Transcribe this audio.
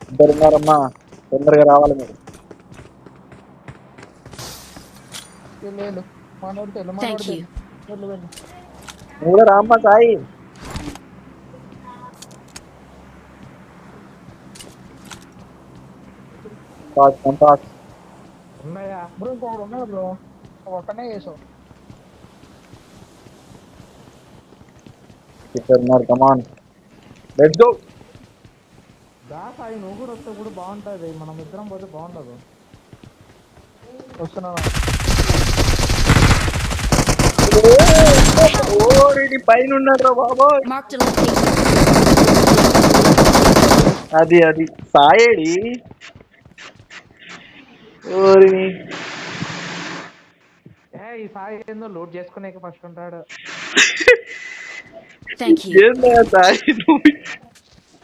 ఇద్దరున్నారమ్మా, తొందరగా రావాలి మీరు. వెళ్ళు మనోడికి వెళ్ళు Thank మనోడికి you. వెళ్ళు వెళ్ళు నువ్వు కూడా రామ్మా సాయి. పాస్. ఉన్నాయా బ్రో ఇంకొకడు ఉన్నాడు బ్రో ఒక్కనే చేసావు ఇద్దరున్నారు, కమాన్ లెట్స్ గో. దా సాయి నువ్వు కూడా వస్తే కూడా బాగుంటది మనం ఇద్దరం పోతే బాగుండదు వస్తున్నాను ఓడి పైన ఉన్నాడు బాబోయ్. Marked a location. అది సాయేడి. ఓరి ఈ సాయి ఏందో లోడ్ చేసుకునే ఫస్ట్ ఉంటాడు Thank you. ఏందా సాయి నువ్వు